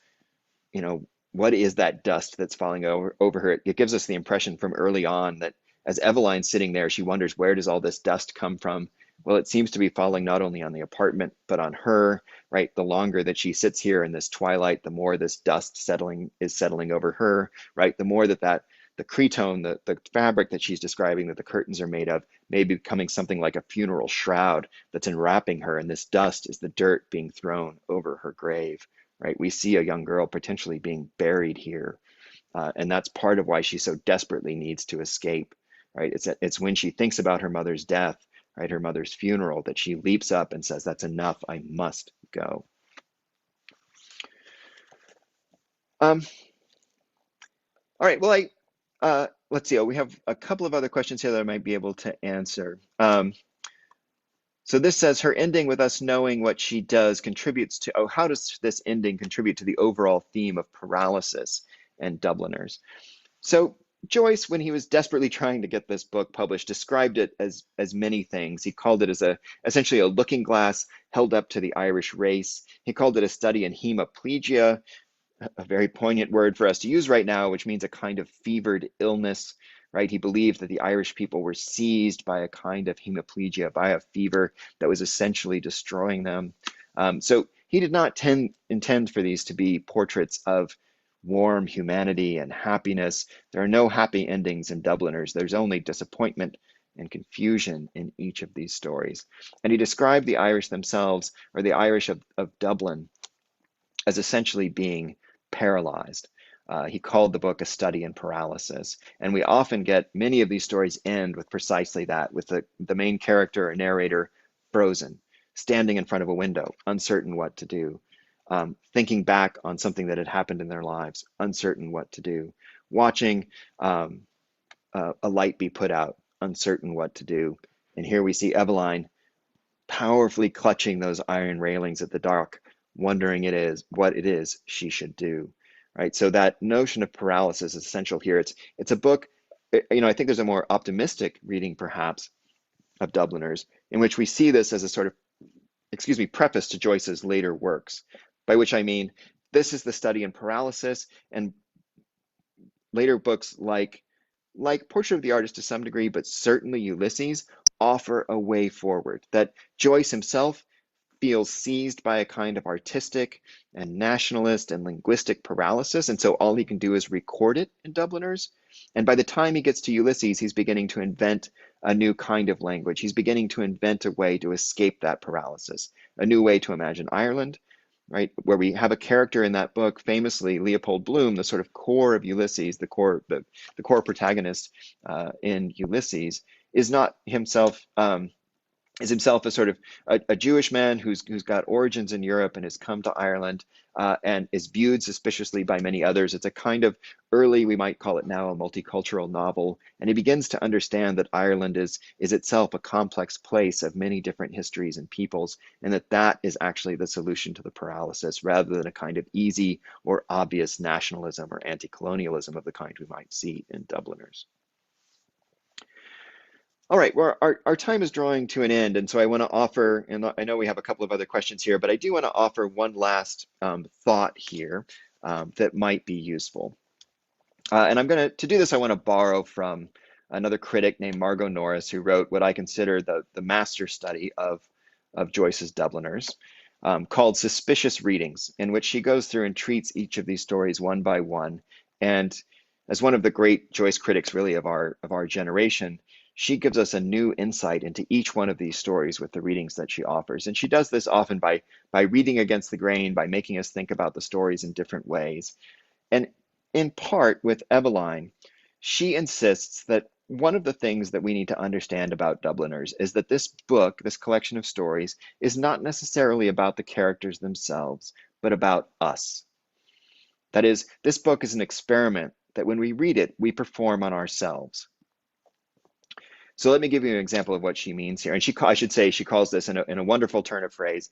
what is that dust that's falling over her? It gives us the impression from early on that as Eveline's sitting there, she wonders, where does all this dust come from? Well, it seems to be falling not only on the apartment, but on her, right? The longer that she sits here in this twilight, the more this dust is settling over her, right? The more that the cretonne, the fabric that she's describing that the curtains are made of, may be becoming something like a funeral shroud that's enwrapping her, and this dust is the dirt being thrown over her grave, right? We see a young girl potentially being buried here, and that's part of why she so desperately needs to escape, right? It's when she thinks about her mother's death, right, her mother's funeral, that she leaps up and says, that's enough, I must go. All right, well, let's see, we have a couple of other questions here that I might be able to answer. So this says, her ending with us knowing what she does contributes to, how does this ending contribute to the overall theme of paralysis and Dubliners? So Joyce, when he was desperately trying to get this book published, described it as many things. He called it as essentially a looking glass held up to the Irish race. He called it a study in hemiplegia, a very poignant word for us to use right now, which means a kind of fevered illness, right? He believed that the Irish people were seized by a kind of hemiplegia, by a fever that was essentially destroying them. So he did not intend for these to be portraits of warm humanity and happiness. There are no happy endings in Dubliners. There's only disappointment and confusion in each of these stories. And he described the Irish themselves, or the Irish of Dublin, as essentially being paralyzed. He called the book a study in paralysis. And we often get many of these stories end with precisely that, with the main character or narrator frozen, standing in front of a window, uncertain what to do, thinking back on something that had happened in their lives, uncertain what to do, watching a light be put out, uncertain what to do, And here we see Eveline powerfully clutching those iron railings at the dock, wondering what it is she should do, right? So that notion of paralysis is essential here. It's a book, I think there's a more optimistic reading perhaps of Dubliners in which we see this as a sort of, preface to Joyce's later works, by which I mean this is the study in paralysis, and later books like Portrait of the Artist to some degree, but certainly Ulysses, offer a way forward, that Joyce himself feels seized by a kind of artistic and nationalist and linguistic paralysis, and so all he can do is record it in Dubliners. And by the time he gets to Ulysses, he's beginning to invent a new kind of language. He's beginning to invent a way to escape that paralysis, a new way to imagine Ireland, right? Where we have a character in that book, famously Leopold Bloom, the sort of core of Ulysses, the core protagonist in Ulysses, is not himself. Is himself a sort of a Jewish man who's got origins in Europe and has come to Ireland and is viewed suspiciously by many others. It's a kind of early, we might call it now, a multicultural novel, and he begins to understand that Ireland is itself a complex place of many different histories and peoples, and that is actually the solution to the paralysis, rather than a kind of easy or obvious nationalism or anti-colonialism of the kind we might see in Dubliners. All right, well, our time is drawing to an end, and so I want to offer, and I know we have a couple of other questions here, but I do want to offer one last thought here that might be useful. And to do this, I want to borrow from another critic named Margot Norris, who wrote what I consider the master study of Joyce's Dubliners, called Suspicious Readings, in which she goes through and treats each of these stories one by one. And as one of the great Joyce critics, really, of our generation, she gives us a new insight into each one of these stories with the readings that she offers. And she does this often by reading against the grain, by making us think about the stories in different ways. And in part with Eveline, she insists that one of the things that we need to understand about Dubliners is that this book, this collection of stories, is not necessarily about the characters themselves, but about us. That is, this book is an experiment that when we read it, we perform on ourselves. So let me give you an example of what she means here. And I should say, she calls this, in a wonderful turn of phrase,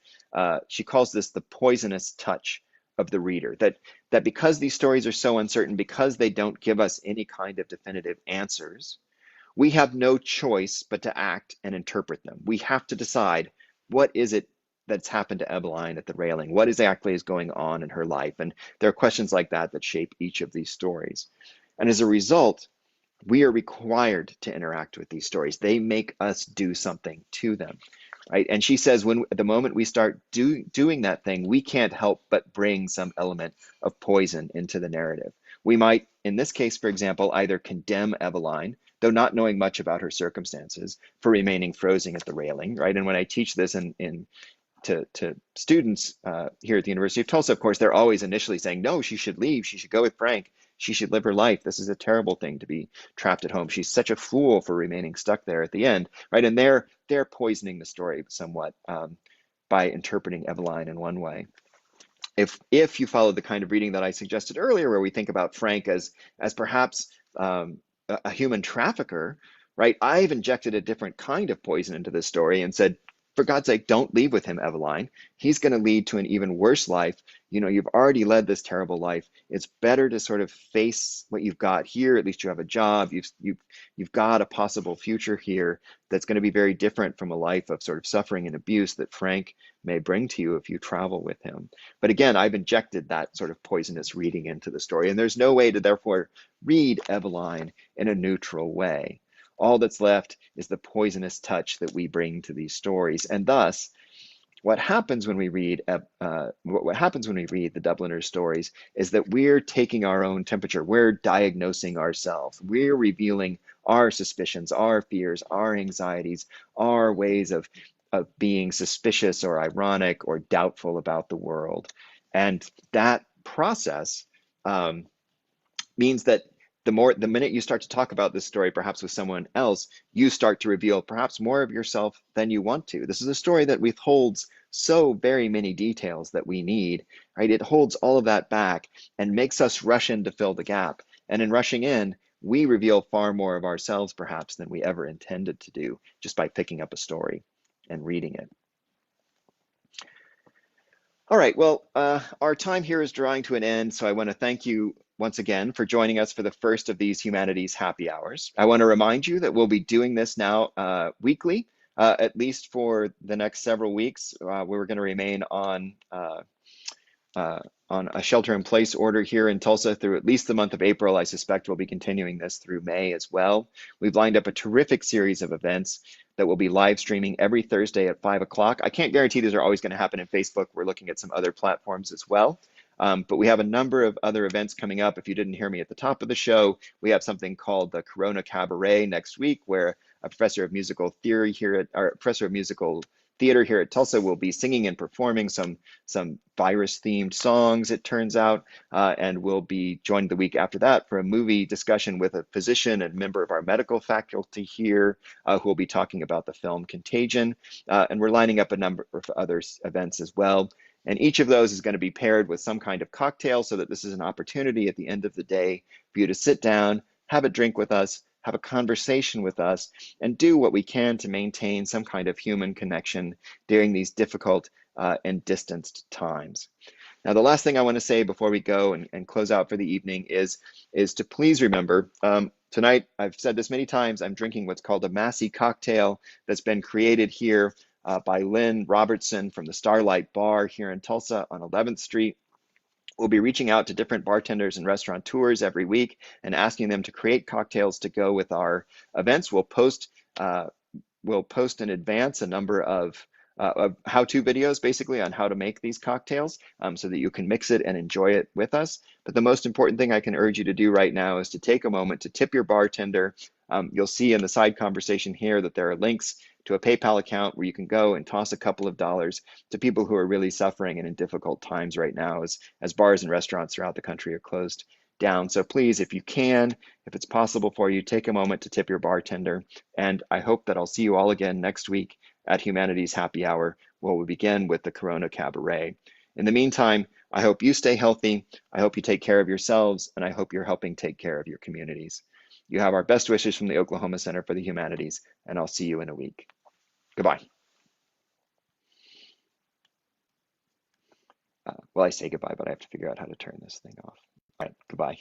she calls this the poisonous touch of the reader. That because these stories are so uncertain, because they don't give us any kind of definitive answers, we have no choice but to act and interpret them. We have to decide, what is it that's happened to Eveline at the railing? What exactly is going on in her life? And there are questions like that that shape each of these stories. And as a result, we are required to interact with these stories. They make us do something to them, right? And she says, the moment we start doing that thing, we can't help but bring some element of poison into the narrative. We might, in this case, for example, either condemn Eveline, though not knowing much about her circumstances, for remaining frozen at the railing, right? And when I teach this to students here at the University of Tulsa, of course, they're always initially saying, no, she should leave. She should go with Frank. She should live her life. This is a terrible thing to be trapped at home. She's such a fool for remaining stuck there at the end, right? And they're poisoning the story somewhat by interpreting Eveline in one way. If you follow the kind of reading that I suggested earlier, where we think about Frank as perhaps a human trafficker, right? I've injected a different kind of poison into this story and said, for God's sake, don't leave with him, Eveline. He's going to lead to an even worse life. You've already led this terrible life. It's better to sort of face what you've got here. At least you have a job. You've got a possible future here that's going to be very different from a life of sort of suffering and abuse that Frank may bring to you if you travel with him. But again, I've injected that sort of poisonous reading into the story, and there's no way to therefore read Eveline in a neutral way. All that's left is the poisonous touch that we bring to these stories. And thus, what happens when we read the Dubliners stories is that we're taking our own temperature. We're diagnosing ourselves. We're revealing our suspicions, our fears, our anxieties, our ways of being suspicious or ironic or doubtful about the world. And that process means that the minute you start to talk about this story, perhaps with someone else, you start to reveal perhaps more of yourself than you want to. This is a story that withholds so very many details that we need, right? It holds all of that back and makes us rush in to fill the gap. And in rushing in, we reveal far more of ourselves perhaps than we ever intended to do just by picking up a story and reading it. All right, well, our time here is drawing to an end, so I want to thank you once again for joining us for the first of these Humanities Happy Hours. I want to remind you that we'll be doing this now weekly, at least for the next several weeks. We're going to remain on a shelter-in-place order here in Tulsa through at least the month of April. I suspect we'll be continuing this through May as well. We've lined up a terrific series of events that will be live streaming every Thursday at 5 o'clock. I can't guarantee these are always going to happen in Facebook. We're looking at some other platforms as well. But we have a number of other events coming up. If you didn't hear me at the top of the show, we have something called the Corona Cabaret next week, where a professor of musical theory here at, or professor of musical theater here at Tulsa will be singing and performing some virus-themed songs, it turns out, and we'll be joined the week after that for a movie discussion with a physician and member of our medical faculty here who will be talking about the film Contagion. And we're lining up a number of other events as well. And each of those is going to be paired with some kind of cocktail so that this is an opportunity at the end of the day for you to sit down, have a drink with us, have a conversation with us, and do what we can to maintain some kind of human connection during these difficult and distanced times. Now, the last thing I want to say before we go and close out for the evening is to please remember, tonight, I've said this many times, I'm drinking what's called a Massey cocktail that's been created here by Lynn Robertson from the Starlight Bar here in Tulsa on 11th Street. We'll be reaching out to different bartenders and restaurateurs every week and asking them to create cocktails to go with our events. We'll post in advance a number of how-to videos basically on how to make these cocktails so that you can mix it and enjoy it with us. But the most important thing I can urge you to do right now is to take a moment to tip your bartender. You'll see in the side conversation here that there are links to a PayPal account where you can go and toss a couple of dollars to people who are really suffering and in difficult times right now as bars and restaurants throughout the country are closed down. So please, if you can, if it's possible for you, take a moment to tip your bartender. And I hope that I'll see you all again next week at Humanities Happy Hour, where we begin with the Corona Cabaret. In the meantime, I hope you stay healthy, I hope you take care of yourselves, and I hope you're helping take care of your communities. You have our best wishes from the Oklahoma Center for the Humanities, and I'll see you in a week. Goodbye. Well, I say goodbye, but I have to figure out how to turn this thing off. All right, goodbye.